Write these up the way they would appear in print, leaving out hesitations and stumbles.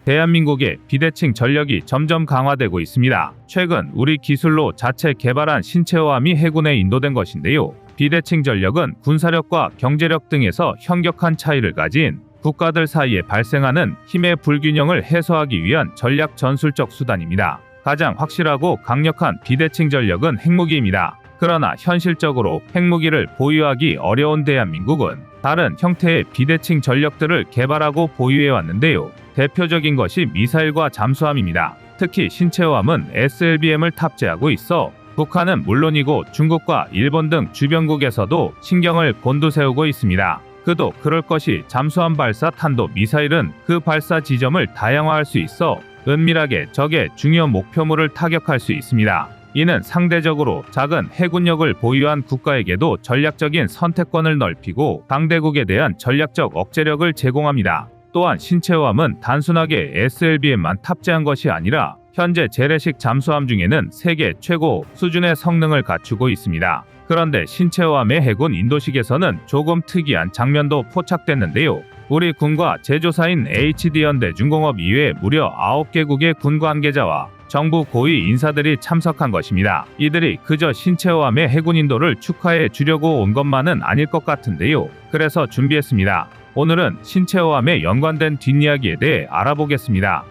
대한민국의 비대칭 전력이 점점 강화되고 있습니다. 최근 우리 기술로 자체 개발한 신체호함이 해군에 인도된 것인데요. 비대칭 전력은 군사력과 경제력 등에서 현격한 차이를 가진 국가들 사이에 발생하는 힘의 불균형을 해소하기 위한 전략 전술적 수단입니다. 가장 확실하고 강력한 비대칭 전력은 핵무기입니다. 그러나 현실적으로 핵무기를 보유하기 어려운 대한민국은 다른 형태의 비대칭 전력들을 개발하고 보유해왔는데요. 대표적인 것이 미사일과 잠수함입니다. 특히 신체호함은 SLBM을 탑재하고 있어 북한은 물론이고 중국과 일본 등 주변국에서도 신경을 곤두세우고 있습니다. 그도 그럴 것이 잠수함 발사 탄도 미사일은 그 발사 지점을 다양화할 수 있어 은밀하게 적의 중요 목표물을 타격할 수 있습니다. 이는 상대적으로 작은 해군력을 보유한 국가에게도 전략적인 선택권을 넓히고 강대국에 대한 전략적 억제력을 제공합니다. 또한 신체호함은 단순하게 SLBM만 탑재한 것이 아니라 현재 재래식 잠수함 중에는 세계 최고 수준의 성능을 갖추고 있습니다. 그런데 신체호함의 해군 인도식에서는 조금 특이한 장면도 포착됐는데요. 우리 군과 제조사인 HD현대중공업 이외에 무려 9개국의 군 관계자와 정부 고위 인사들이 참석한 것입니다. 이들이 그저 신체호함의 해군 인도를 축하해 주려고 온 것만은 아닐 것 같은데요. 그래서 준비했습니다. 오늘은 신체호함에 연관된 뒷이야기에 대해 알아보겠습니다.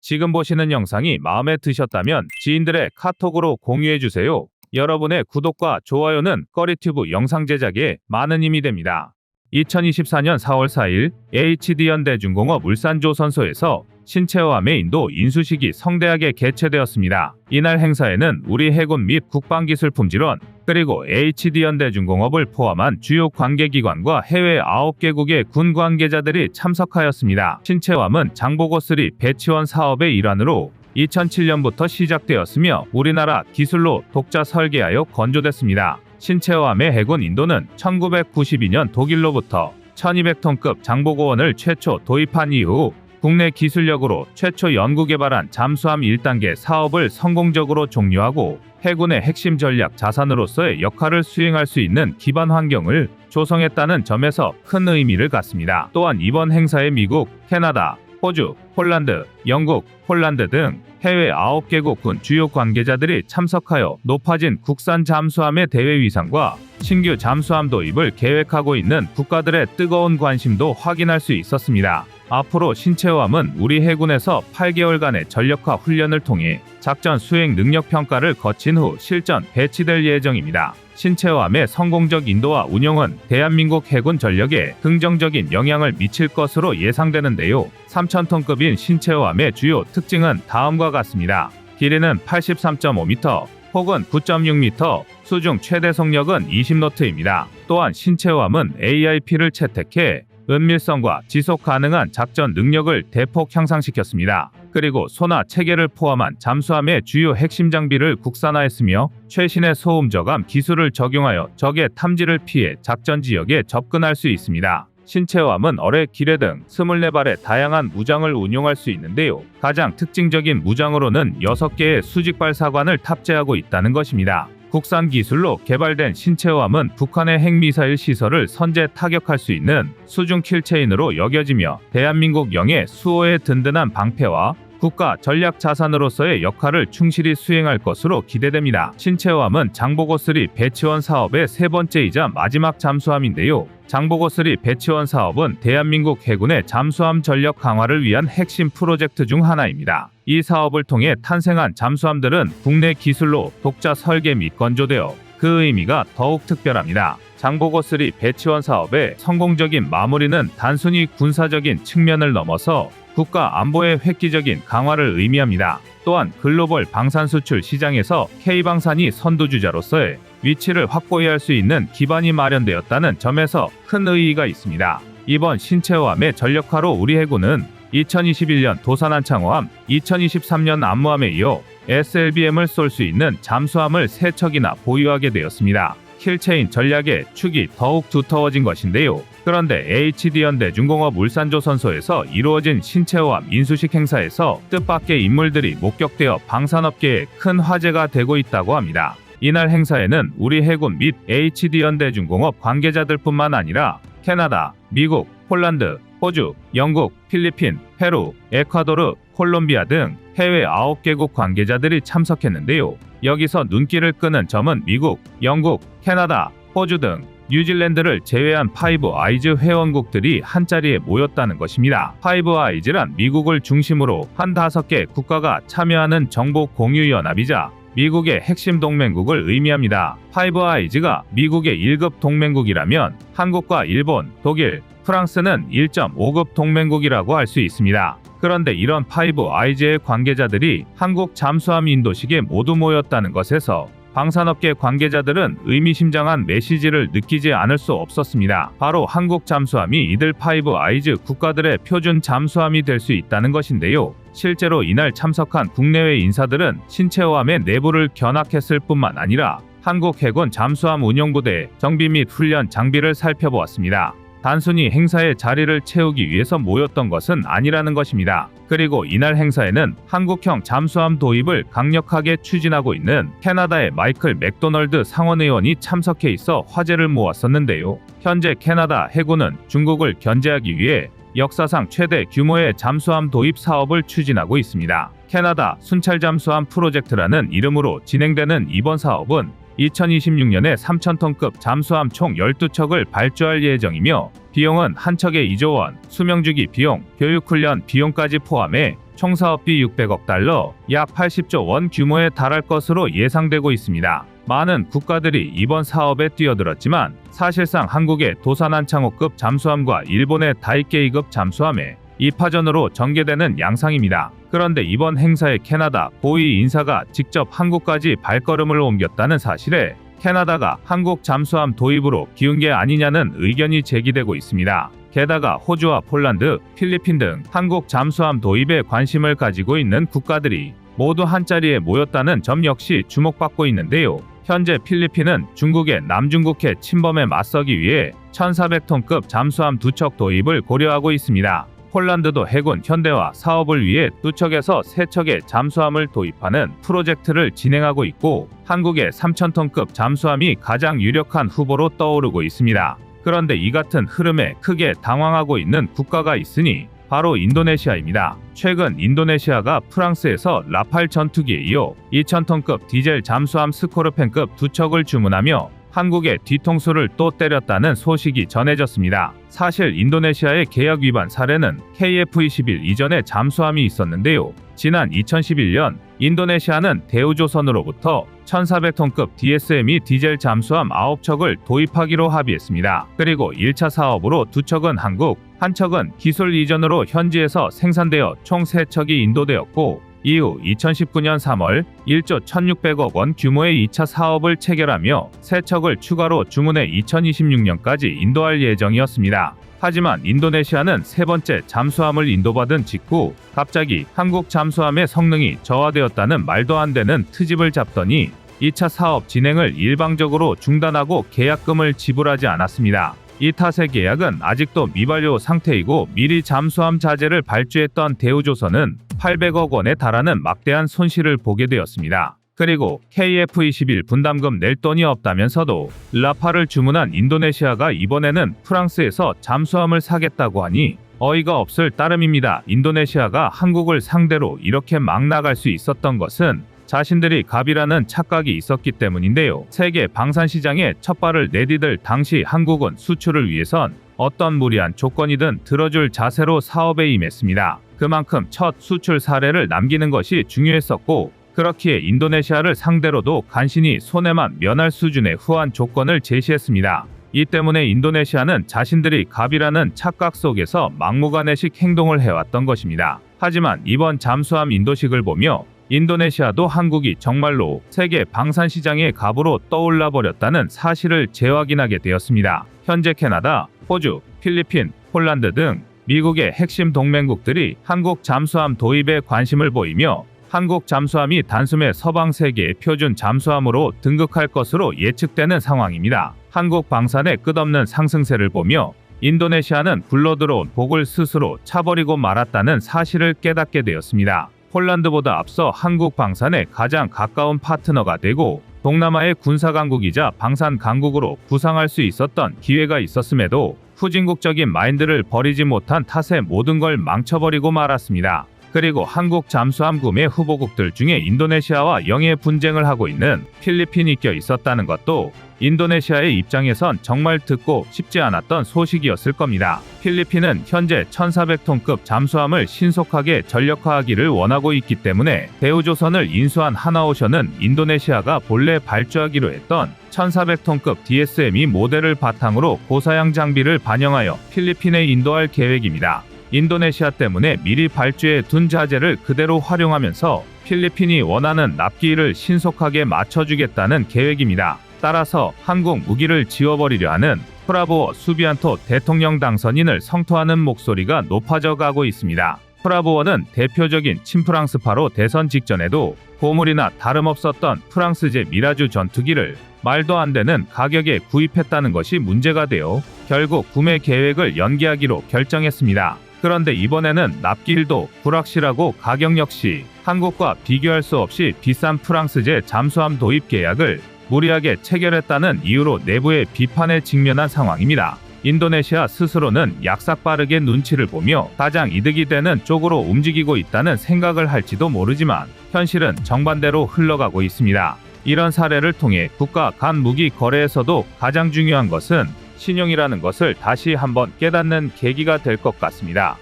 지금 보시는 영상이 마음에 드셨다면 지인들의 카톡으로 공유해주세요. 여러분의 구독과 좋아요는 꺼리튜브 영상 제작에 많은 힘이 됩니다. 2024년 4월 4일 HD현대중공업 울산조선소에서 신체호함의 인도 인수식이 성대하게 개최되었습니다. 이날 행사에는 우리 해군 및 국방기술품질원 그리고 HD현대중공업을 포함한 주요 관계기관과 해외 9개국의 군 관계자들이 참석하였습니다. 신체호함은 장보고3 배치원 사업의 일환으로 2007년부터 시작되었으며 우리나라 기술로 독자 설계하여 건조됐습니다. 신체호함의 해군 인도는 1992년 독일로부터 1200톤급 장보고원을 최초 도입한 이후 국내 기술력으로 최초 연구개발한 잠수함 1단계 사업을 성공적으로 종료하고 해군의 핵심 전략 자산으로서의 역할을 수행할 수 있는 기반 환경을 조성했다는 점에서 큰 의미를 갖습니다. 또한 이번 행사에 미국, 캐나다, 호주, 폴란드, 영국, 폴란드 등 해외 9개국 군 주요 관계자들이 참석하여 높아진 국산 잠수함의 대외 위상과 신규 잠수함 도입을 계획하고 있는 국가들의 뜨거운 관심도 확인할 수 있었습니다. 앞으로 신체호함은 우리 해군에서 8개월간의 전력화 훈련을 통해 작전 수행 능력 평가를 거친 후 실전 배치될 예정입니다. 신체호함의 성공적 인도와 운용은 대한민국 해군 전력에 긍정적인 영향을 미칠 것으로 예상되는데요. 3,000톤급인 신체호함의 주요 특징은 다음과 같습니다. 길이는 83.5m, 폭은 9.6m, 수중 최대 속력은 20노트입니다. 또한 신체호함은 AIP를 채택해 은밀성과 지속 가능한 작전 능력을 대폭 향상시켰습니다. 그리고 소나 체계를 포함한 잠수함의 주요 핵심 장비를 국산화했으며 최신의 소음 저감 기술을 적용하여 적의 탐지를 피해 작전 지역에 접근할 수 있습니다. 신체호함은 어뢰, 기뢰 등 24발의 다양한 무장을 운용할 수 있는데요. 가장 특징적인 무장으로는 6개의 수직발사관을 탑재하고 있다는 것입니다. 국산 기술로 개발된 신체호함은 북한의 핵미사일 시설을 선제 타격할 수 있는 수중 킬체인으로 여겨지며 대한민국 영해 수호의 든든한 방패와 국가 전략 자산으로서의 역할을 충실히 수행할 것으로 기대됩니다. 신체호함은 장보고3 배치원 사업의 세 번째이자 마지막 잠수함인데요. 장보고3 배치원 사업은 대한민국 해군의 잠수함 전력 강화를 위한 핵심 프로젝트 중 하나입니다. 이 사업을 통해 탄생한 잠수함들은 국내 기술로 독자 설계 및 건조되어 그 의미가 더욱 특별합니다. 장보고3 배치원 사업의 성공적인 마무리는 단순히 군사적인 측면을 넘어서 국가 안보의 획기적인 강화를 의미합니다. 또한 글로벌 방산 수출 시장에서 K방산이 선두주자로서의 위치를 확보해야 할 수 있는 기반이 마련되었다는 점에서 큰 의의가 있습니다. 이번 신체호함의 전력화로 우리 해군은 2021년 도산한창호함, 2023년 안무함에 이어 SLBM을 쏠 수 있는 잠수함을 3척이나 보유하게 되었습니다. 킬체인 전략의 축이 더욱 두터워진 것인데요. 그런데 HD현대중공업 울산조선소에서 이루어진 신체호함 인수식 행사에서 뜻밖의 인물들이 목격되어 방산업계에 큰 화제가 되고 있다고 합니다. 이날 행사에는 우리 해군 및 HD현대중공업 관계자들뿐만 아니라 캐나다, 미국, 폴란드, 호주, 영국, 필리핀, 페루, 에콰도르, 콜롬비아 등 해외 9개국 관계자들이 참석했는데요. 여기서 눈길을 끄는 점은 미국, 영국, 캐나다, 호주 등 뉴질랜드를 제외한 파이브 아이즈 회원국들이 한자리에 모였다는 것입니다. 파이브 아이즈란 미국을 중심으로 한 5개 국가가 참여하는 정보 공유 연합이자 미국의 핵심 동맹국을 의미합니다. 파이브 아이즈가 미국의 1급 동맹국이라면 한국과 일본, 독일, 프랑스는 1.5급 동맹국이라고 할 수 있습니다. 그런데 이런 파이브 아이즈의 관계자들이 한국 잠수함 인도식에 모두 모였다는 것에서 방산업계 관계자들은 의미심장한 메시지를 느끼지 않을 수 없었습니다. 바로 한국 잠수함이 이들 파이브 아이즈 국가들의 표준 잠수함이 될 수 있다는 것인데요. 실제로 이날 참석한 국내외 인사들은 신체호함의 내부를 견학했을 뿐만 아니라 한국 해군 잠수함 운용부대의 정비 및 훈련 장비를 살펴보았습니다. 단순히 행사의 자리를 채우기 위해서 모였던 것은 아니라는 것입니다. 그리고 이날 행사에는 한국형 잠수함 도입을 강력하게 추진하고 있는 캐나다의 마이클 맥도널드 상원의원이 참석해 있어 화제를 모았었는데요. 현재 캐나다 해군은 중국을 견제하기 위해 역사상 최대 규모의 잠수함 도입 사업을 추진하고 있습니다. 캐나다 순찰 잠수함 프로젝트라는 이름으로 진행되는 이번 사업은 2026년에 3,000톤급 잠수함 총 12척을 발주할 예정이며 비용은 한 척에 2조 원, 수명주기 비용, 교육훈련 비용까지 포함해 총 사업비 600억 달러, 약 80조 원 규모에 달할 것으로 예상되고 있습니다. 많은 국가들이 이번 사업에 뛰어들었지만 사실상 한국의 도산한창호급 잠수함과 일본의 다이케이급 잠수함에 2파전으로 전개되는 양상입니다. 그런데 이번 행사에 캐나다 고위 인사가 직접 한국까지 발걸음을 옮겼다는 사실에 캐나다가 한국 잠수함 도입으로 기운 게 아니냐는 의견이 제기되고 있습니다. 게다가 호주와 폴란드, 필리핀 등 한국 잠수함 도입에 관심을 가지고 있는 국가들이 모두 한자리에 모였다는 점 역시 주목받고 있는데요. 현재 필리핀은 중국의 남중국해 침범에 맞서기 위해 1,400톤급 잠수함 2척 도입을 고려하고 있습니다. 폴란드도 해군 현대화 사업을 위해 2척에서 3척의 잠수함을 도입하는 프로젝트를 진행하고 있고 한국의 3,000톤급 잠수함이 가장 유력한 후보로 떠오르고 있습니다. 그런데 이 같은 흐름에 크게 당황하고 있는 국가가 있으니 바로 인도네시아입니다. 최근 인도네시아가 프랑스에서 라팔 전투기에 이어 2,000톤급 디젤 잠수함 스코르펜급 2척을 주문하며 한국의 뒤통수를 또 때렸다는 소식이 전해졌습니다. 사실 인도네시아의 계약 위반 사례는 KF-21 이전에 잠수함이 있었는데요. 지난 2011년 인도네시아는 대우조선으로부터 1,400톤급 DSME 디젤 잠수함 9척을 도입하기로 합의했습니다. 그리고 1차 사업으로 2척은 한국, 1척은 기술 이전으로 현지에서 생산되어 총 3척이 인도되었고 이후 2019년 3월 1조 1,600억 원 규모의 2차 사업을 체결하며 3척을 추가로 주문해 2026년까지 인도할 예정이었습니다. 하지만 인도네시아는 세 번째 잠수함을 인도받은 직후 갑자기 한국 잠수함의 성능이 저하되었다는 말도 안 되는 트집을 잡더니 2차 사업 진행을 일방적으로 중단하고 계약금을 지불하지 않았습니다. 이 탓에 계약은 아직도 미반료 상태이고 미리 잠수함 자재를 발주했던 대우조선은 800억 원에 달하는 막대한 손실을 보게 되었습니다. 그리고 KF-21 분담금 낼 돈이 없다면서도 라팔을 주문한 인도네시아가 이번에는 프랑스에서 잠수함을 사겠다고 하니 어이가 없을 따름입니다. 인도네시아가 한국을 상대로 이렇게 막 나갈 수 있었던 것은 자신들이 갑이라는 착각이 있었기 때문인데요. 세계 방산시장에 첫 발을 내디딜 당시 한국은 수출을 위해선 어떤 무리한 조건이든 들어줄 자세로 사업에 임했습니다. 그만큼 첫 수출 사례를 남기는 것이 중요했었고 그렇기에 인도네시아를 상대로도 간신히 손해만 면할 수준의 후한 조건을 제시했습니다. 이 때문에 인도네시아는 자신들이 갑이라는 착각 속에서 막무가내식 행동을 해왔던 것입니다. 하지만 이번 잠수함 인도식을 보며 인도네시아도 한국이 정말로 세계 방산시장의 갑으로 떠올라 버렸다는 사실을 재확인하게 되었습니다. 현재 캐나다, 호주, 필리핀, 폴란드 등 미국의 핵심 동맹국들이 한국 잠수함 도입에 관심을 보이며 한국 잠수함이 단숨에 서방 세계의 표준 잠수함으로 등극할 것으로 예측되는 상황입니다. 한국 방산의 끝없는 상승세를 보며 인도네시아는 굴러들어온 복을 스스로 차버리고 말았다는 사실을 깨닫게 되었습니다. 폴란드보다 앞서 한국 방산의 가장 가까운 파트너가 되고 동남아의 군사강국이자 방산 강국으로 부상할 수 있었던 기회가 있었음에도 후진국적인 마인드를 버리지 못한 탓에 모든 걸 망쳐버리고 말았습니다. 그리고 한국 잠수함 구매 후보국들 중에 인도네시아와 영해 분쟁을 하고 있는 필리핀이 껴 있었다는 것도 인도네시아의 입장에선 정말 듣고 싶지 않았던 소식이었을 겁니다. 필리핀은 현재 1400톤급 잠수함을 신속하게 전력화하기를 원하고 있기 때문에 대우조선을 인수한 하나오션은 인도네시아가 본래 발주하기로 했던 1400톤급 DSME 모델을 바탕으로 고사양 장비를 반영하여 필리핀에 인도할 계획입니다. 인도네시아 때문에 미리 발주해 둔 자재를 그대로 활용하면서 필리핀이 원하는 납기일을 신속하게 맞춰주겠다는 계획입니다. 따라서 한국 무기를 지워버리려 하는 프라보어 수비안토 대통령 당선인을 성토하는 목소리가 높아져 가고 있습니다. 프라보어는 대표적인 친프랑스파로 대선 직전에도 고물이나 다름없었던 프랑스제 미라주 전투기를 말도 안 되는 가격에 구입했다는 것이 문제가 되어 결국 구매 계획을 연기하기로 결정했습니다. 그런데 이번에는 납기일도 불확실하고 가격 역시 한국과 비교할 수 없이 비싼 프랑스제 잠수함 도입 계약을 무리하게 체결했다는 이유로 내부의 비판에 직면한 상황입니다. 인도네시아 스스로는 약삭 빠르게 눈치를 보며 가장 이득이 되는 쪽으로 움직이고 있다는 생각을 할지도 모르지만 현실은 정반대로 흘러가고 있습니다. 이런 사례를 통해 국가 간 무기 거래에서도 가장 중요한 것은 신용이라는 것을 다시 한번 깨닫는 계기가 될 것 같습니다.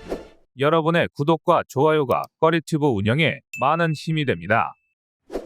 여러분의 구독과 좋아요가 꺼리튜브 운영에 많은 힘이 됩니다.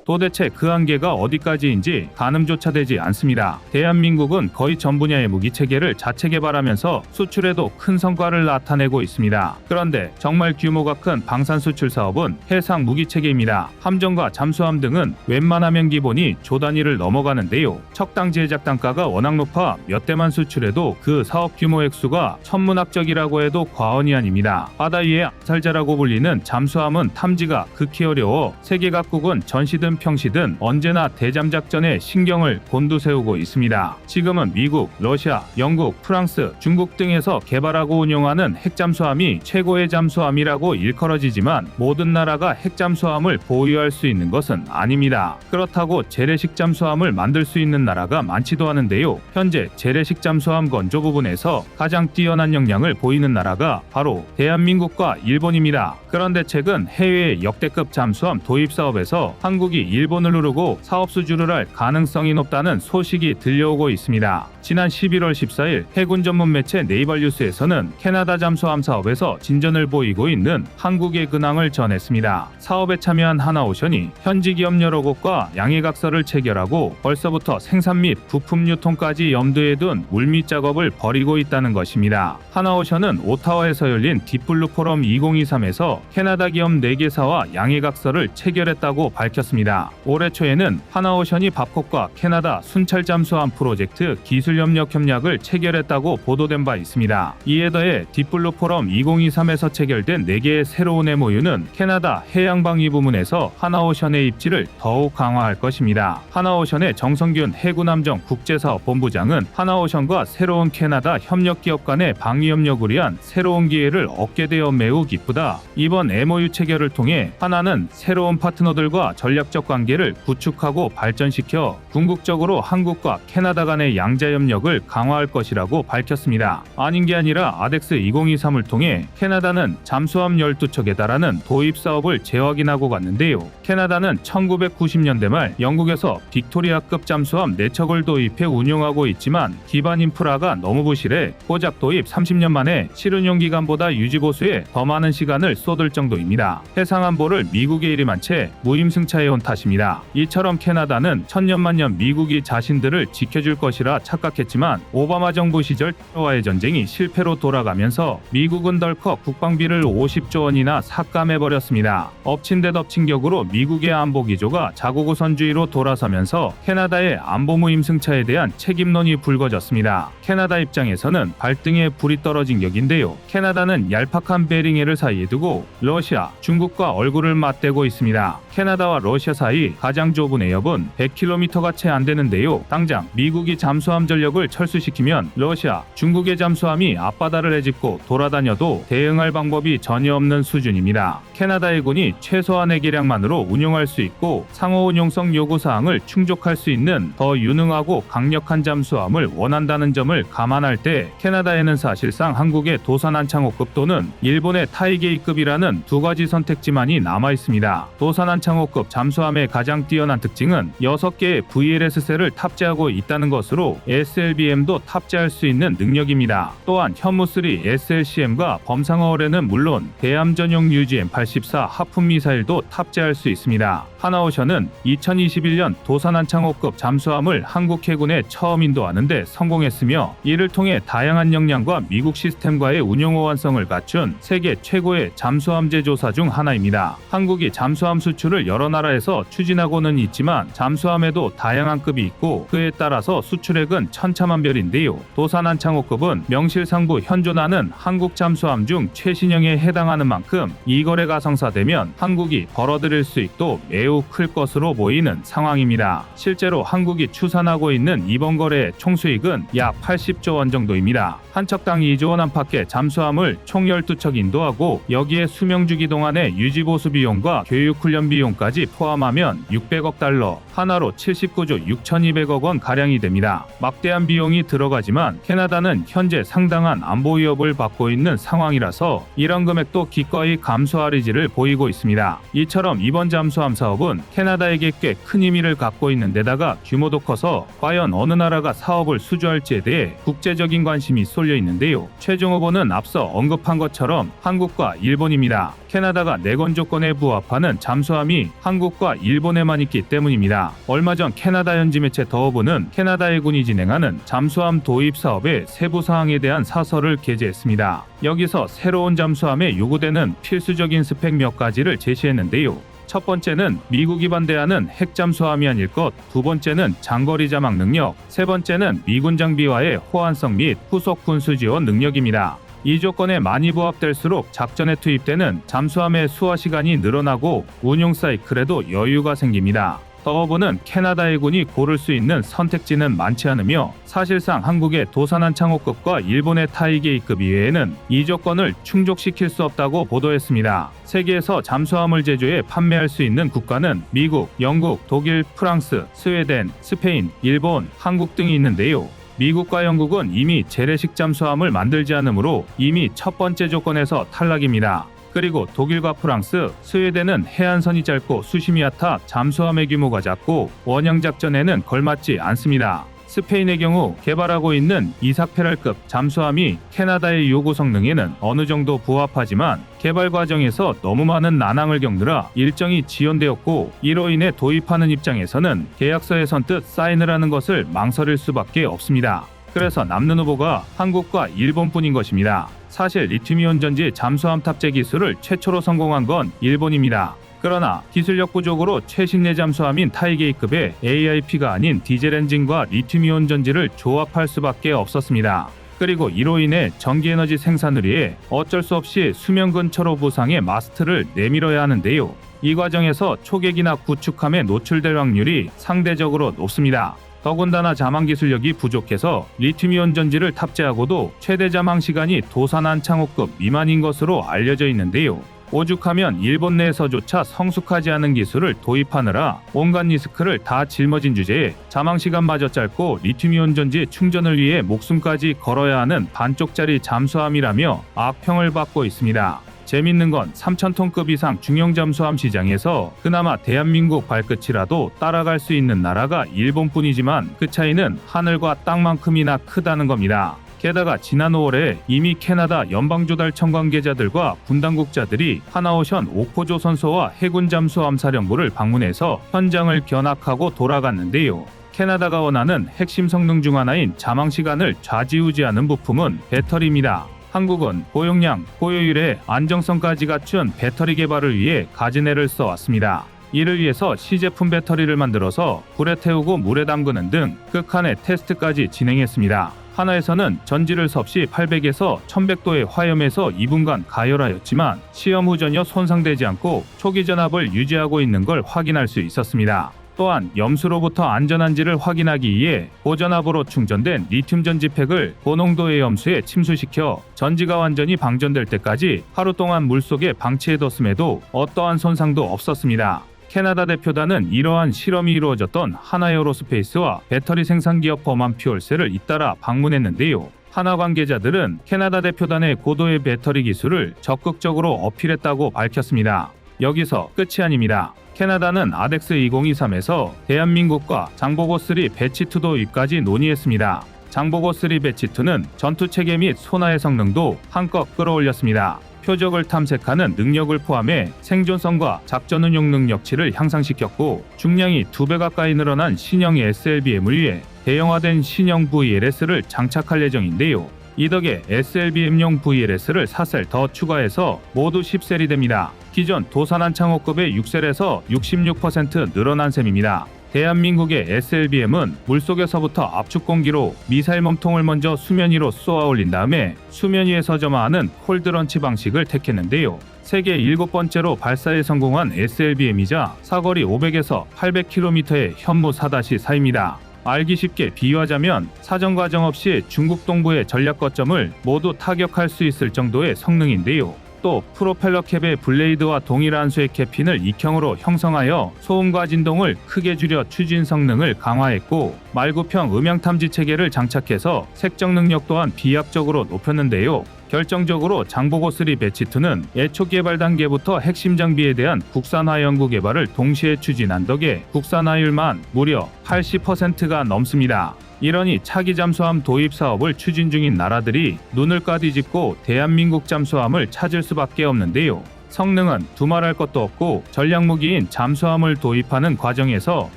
도대체 그 한계가 어디까지인지 가늠조차 되지 않습니다. 대한민국은 거의 전 분야의 무기 체계를 자체 개발하면서 수출에도 큰 성과를 나타내고 있습니다. 그런데 정말 규모가 큰 방산 수출 사업은 해상 무기 체계입니다. 함정과 잠수함 등은 웬만하면 기본이 조 단위를 넘어가는데요. 척당 제작 단가가 워낙 높아 몇 대만 수출해도 그 사업 규모 액수가 천문학적이라고 해도 과언이 아닙니다. 바다 위의 암살자라고 불리는 잠수함은 탐지가 극히 어려워 세계 각국은 전시든 평시든 언제나 대잠작전에 신경을 곤두세우고 있습니다. 지금은 미국, 러시아, 영국, 프랑스, 중국 등에서 개발하고 운용하는 핵잠수함이 최고의 잠수함이라고 일컬어지지만 모든 나라가 핵잠수함을 보유할 수 있는 것은 아닙니다. 그렇다고 재래식 잠수함을 만들 수 있는 나라가 많지도 않은데요. 현재 재래식 잠수함 건조 부분에서 가장 뛰어난 역량을 보이는 나라가 바로 대한민국과 일본입니다. 그런데 최근 해외 역대급 잠수함 도입 사업에서 한국이 일본을 누르고 사업 수주를 할 가능성이 높다는 소식이 들려오고 있습니다. 지난 11월 14일 해군 전문 매체 네이벌뉴스에서는 캐나다 잠수함 사업에서 진전을 보이고 있는 한국의 근황을 전했습니다. 사업에 참여한 하나오션이 현지 기업 여러 곳과 양해각서를 체결하고 벌써부터 생산 및 부품 유통까지 염두에 둔 물밑 작업을 벌이고 있다는 것입니다. 하나오션은 오타와에서 열린 딥블루 포럼 2023에서 캐나다 기업 4개사와 양해각서를 체결했다고 밝혔습니다. 올해 초에는 하나오션이 밥콕과 캐나다 순찰 잠수함 프로젝트 기술 협력을 체결했다고 보도된 바 있습니다. 이에 더해 딥블루 포럼 2023에서 체결된 4개의 새로운 MOU는 캐나다 해양방위 부문에서 하나오션의 입지를 더욱 강화할 것입니다. 하나오션의 정성균 해군함정 국제사업본부장은 하나오션과 새로운 캐나다 협력기업 간의 방위 협력을 위한 새로운 기회를 얻게 되어 매우 기쁘다. 이번 MOU 체결을 통해 하나는 새로운 파트너들과 전략적 관계를 구축하고 발전시켜 궁극적으로 한국과 캐나다 간의 양자 협력을 강화할 것이라고 밝혔습니다. 아닌 게 아니라 아덱스 2023을 통해 캐나다는 잠수함 12척에 달하는 도입 사업을 재확인하고 갔는데요. 캐나다는 1990년대 말 영국에서 빅토리아급 잠수함 4척을 도입해 운용하고 있지만 기반 인프라가 너무 부실해 고작 도입 30년 만에 실운용 기간보다 유지보수에 더 많은 시간을 쏟을 정도입니다. 해상안보를 미국에 일임한 채 무임승차해온 탓입니다. 이처럼 캐나다는 천년만년 미국이 자신들을 지켜줄 것이라 착각했지만 오바마 정부 시절 테러와의 전쟁이 실패로 돌아가면서 미국은 덜컥 국방비를 50조 원이나 삭감해버렸습니다. 엎친 데 덮친 격으로 미국의 안보 기조가 자국 우선주의로 돌아서면서 캐나다의 안보 무임승차에 대한 책임론이 불거졌습니다. 캐나다 입장에서는 발등에 불이 떨어진 격인데요. 캐나다는 얄팍한 베링해를 사이에 두고 러시아, 중국과 얼굴을 맞대고 있습니다. 캐나다와 러시아 사이 가장 좁은 해협은 100km가 채 안 되는데요. 당장 미국이 잠수함 전략 전력을 철수시키면 러시아, 중국의 잠수함이 앞바다를 헤집고 돌아다녀도 대응할 방법이 전혀 없는 수준입니다. 캐나다 해군이 최소한의 기량만으로 운용할 수 있고 상호 운용성 요구사항을 충족할 수 있는 더 유능하고 강력한 잠수함을 원한다는 점을 감안할 때 캐나다에는 사실상 한국의 도산한창호급 또는 일본의 타이게이급이라는 두 가지 선택지만이 남아 있습니다. 도산한창호급 잠수함의 가장 뛰어난 특징은 6개의 VLS셀을 탑재하고 있다는 것으로 SLBM도 탑재할 수 있는 능력입니다. 또한 현무3 SLCM과 범상어월에는 물론 대함 전용 UGM-84 하품 미사일도 탑재할 수 있습니다. 하나오션은 2021년 도산한창호급 잠수함을 한국 해군에 처음 인도하는 데 성공했으며 이를 통해 다양한 역량과 미국 시스템과의 운용 호환성을 갖춘 세계 최고의 잠수함 제조사 중 하나입니다. 한국이 잠수함 수출을 여러 나라에서 추진하고는 있지만 잠수함에도 다양한 급이 있고 그에 따라서 수출액은 천차만별인데요. 도산한창호급은 명실상부 현존하는 한국 잠수함 중 최신형에 해당하는 만큼 이 거래가 성사되면 한국이 벌어들일 수익도 매우 클 것으로 보이는 상황입니다. 실제로 한국이 추산하고 있는 이번 거래의 총수익은 약 80조 원 정도입니다. 한 척당 2조 원 안팎의 잠수함을 총 12척 인도하고 여기에 수명주기 동안의 유지보수 비용과 교육훈련 비용까지 포함하면 600억 달러, 하나로 79조 6,200억 원 가량이 됩니다. 막대한 비용이 들어가지만 캐나다는 현재 상당한 안보 위협을 받고 있는 상황이라서 이런 금액도 기꺼이 감수할 의지를 보이고 있습니다. 이처럼 이번 잠수함 사업은 캐나다에게 꽤 큰 의미를 갖고 있는 데다가 규모도 커서 과연 어느 나라가 사업을 수주할지에 대해 국제적인 관심이 쏠려 있는데요. 최종 후보는 앞서 언급한 것처럼 한국과 일본입니다. 캐나다가 내건 조건에 부합하는 잠수함이 한국과 일본에만 있기 때문입니다. 얼마 전 캐나다 현지 매체 더허브는 캐나다 해군이 진행하는 잠수함 도입 사업의 세부 사항에 대한 사설을 게재했습니다. 여기서 새로운 잠수함에 요구되는 필수적인 스펙 몇 가지를 제시했는데요. 첫 번째는 미국이 반대하는 핵잠수함이 아닐 것, 두 번째는 장거리 자막 능력, 세 번째는 미군 장비와의 호환성 및 후속 군수 지원 능력입니다. 이 조건에 많이 부합될수록 작전에 투입되는 잠수함의 수화 시간이 늘어나고 운용 사이클에도 여유가 생깁니다. 더허브는 캐나다 해군이 고를 수 있는 선택지는 많지 않으며 사실상 한국의 도산한창호급과 일본의 타이게이급 이외에는 이 조건을 충족시킬 수 없다고 보도했습니다. 세계에서 잠수함을 제조해 판매할 수 있는 국가는 미국, 영국, 독일, 프랑스, 스웨덴, 스페인, 일본, 한국 등이 있는데요. 미국과 영국은 이미 재래식 잠수함을 만들지 않으므로 이미 첫 번째 조건에서 탈락입니다. 그리고 독일과 프랑스, 스웨덴은 해안선이 짧고 수심이 얕아 잠수함의 규모가 작고 원형 작전에는 걸맞지 않습니다. 스페인의 경우 개발하고 있는 이삭페랄급 잠수함이 캐나다의 요구 성능에는 어느 정도 부합하지만 개발 과정에서 너무 많은 난항을 겪느라 일정이 지연되었고 이로 인해 도입하는 입장에서는 계약서에 선뜻 사인을 하는 것을 망설일 수밖에 없습니다. 그래서 남는 후보가 한국과 일본뿐인 것입니다. 사실 리튬이온 전지 잠수함 탑재 기술을 최초로 성공한 건 일본입니다. 그러나 기술력 부족으로 최신의 잠수함인 타이게이급의 AIP가 아닌 디젤 엔진과 리튬이온 전지를 조합할 수밖에 없었습니다. 그리고 이로 인해 전기에너지 생산을 위해 어쩔 수 없이 수면 근처로 부상해 마스트를 내밀어야 하는데요. 이 과정에서 초계기나 구축함에 노출될 확률이 상대적으로 높습니다. 더군다나 자망 기술력이 부족해서 리튬이온 전지를 탑재하고도 최대 자망 시간이 도산한창호급 미만인 것으로 알려져 있는데요. 오죽하면 일본 내에서조차 성숙하지 않은 기술을 도입하느라 온갖 리스크를 다 짊어진 주제에 자망 시간마저 짧고 리튬이온 전지 충전을 위해 목숨까지 걸어야 하는 반쪽짜리 잠수함이라며 악평을 받고 있습니다. 재밌는 건 3,000톤급 이상 중형 잠수함 시장에서 그나마 대한민국 발끝이라도 따라갈 수 있는 나라가 일본뿐이지만 그 차이는 하늘과 땅만큼이나 크다는 겁니다. 게다가 지난 5월에 이미 캐나다 연방조달청 관계자들과 분당국자들이 하나오션 옥포조선소와 해군 잠수함 사령부를 방문해서 현장을 견학하고 돌아갔는데요. 캐나다가 원하는 핵심 성능 중 하나인 자망 시간을 좌지우지하는 부품은 배터리입니다. 한국은 고용량, 고효율의 안정성까지 갖춘 배터리 개발을 위해 가진애를 써왔습니다. 이를 위해서 시제품 배터리를 만들어서 불에 태우고 물에 담그는 등 극한의 테스트까지 진행했습니다. 하나에서는 전지를 섭씨 800에서 1100도의 화염에서 2분간 가열하였지만 시험 후 전혀 손상되지 않고 초기 전압을 유지하고 있는 걸 확인할 수 있었습니다. 또한 염수로부터 안전한지를 확인하기 위해 고전압으로 충전된 리튬 전지팩을 고농도의 염수에 침수시켜 전지가 완전히 방전될 때까지 하루 동안 물속에 방치해뒀음에도 어떠한 손상도 없었습니다. 캐나다 대표단은 이러한 실험이 이루어졌던 하나에어로스페이스와 배터리 생산 기업 버만 퓨얼셀을 잇따라 방문했는데요. 하나 관계자들은 캐나다 대표단의 고도의 배터리 기술을 적극적으로 어필했다고 밝혔습니다. 여기서 끝이 아닙니다. 캐나다는 아덱스 2023에서 대한민국과 장보고3 배치2 도입까지 논의했습니다. 장보고3 배치2는 전투체계 및 소나의 성능도 한껏 끌어올렸습니다. 표적을 탐색하는 능력을 포함해 생존성과 작전 운용 능력치를 향상시켰고 중량이 2배 가까이 늘어난 신형 SLBM을 위해 대형화된 신형 VLS를 장착할 예정인데요. 이 덕에 SLBM용 VLS를 4셀 더 추가해서 모두 10셀이 됩니다. 기존 도산한 창호급의 6셀에서 66% 늘어난 셈입니다. 대한민국의 SLBM은 물속에서부터 압축 공기로 미사일 몸통을 먼저 수면 위로 쏘아 올린 다음에 수면 위에서 점화하는 콜드런치 방식을 택했는데요. 세계 7번째로 발사에 성공한 SLBM이자 사거리 500에서 800km의 현무 4-4입니다. 알기 쉽게 비유하자면 사전 과정 없이 중국 동부의 전략 거점을 모두 타격할 수 있을 정도의 성능인데요. 또 프로펠러 캡의 블레이드와 동일한 수의 캡핀을 익형으로 형성하여 소음과 진동을 크게 줄여 추진 성능을 강화했고 말구평 음향 탐지 체계를 장착해서 색적 능력 또한 비약적으로 높였는데요. 결정적으로 장보고3 배치2는 애초 개발 단계부터 핵심 장비에 대한 국산화 연구 개발을 동시에 추진한 덕에 국산화율만 무려 80%가 넘습니다. 이러니 차기 잠수함 도입 사업을 추진 중인 나라들이 눈을 까뒤집고 대한민국 잠수함을 찾을 수밖에 없는데요. 성능은 두말할 것도 없고 전략무기인 잠수함을 도입하는 과정에서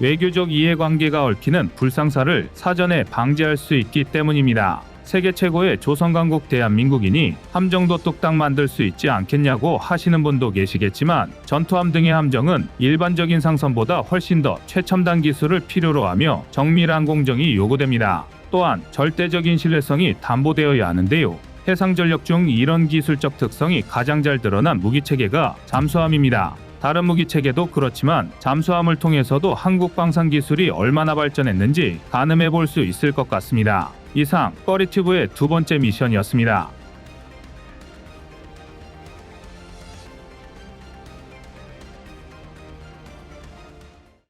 외교적 이해관계가 얽히는 불상사를 사전에 방지할 수 있기 때문입니다. 세계 최고의 조선강국 대한민국이니 함정도 뚝딱 만들 수 있지 않겠냐고 하시는 분도 계시겠지만 전투함 등의 함정은 일반적인 상선보다 훨씬 더 최첨단 기술을 필요로 하며 정밀한 공정이 요구됩니다. 또한 절대적인 신뢰성이 담보되어야 하는데요. 해상 전력 중 이런 기술적 특성이 가장 잘 드러난 무기체계가 잠수함입니다. 다른 무기체계도 그렇지만 잠수함을 통해서도 한국 방산 기술이 얼마나 발전했는지 가늠해 볼 수 있을 것 같습니다. 이상 꺼리튜브의 두 번째 미션이었습니다.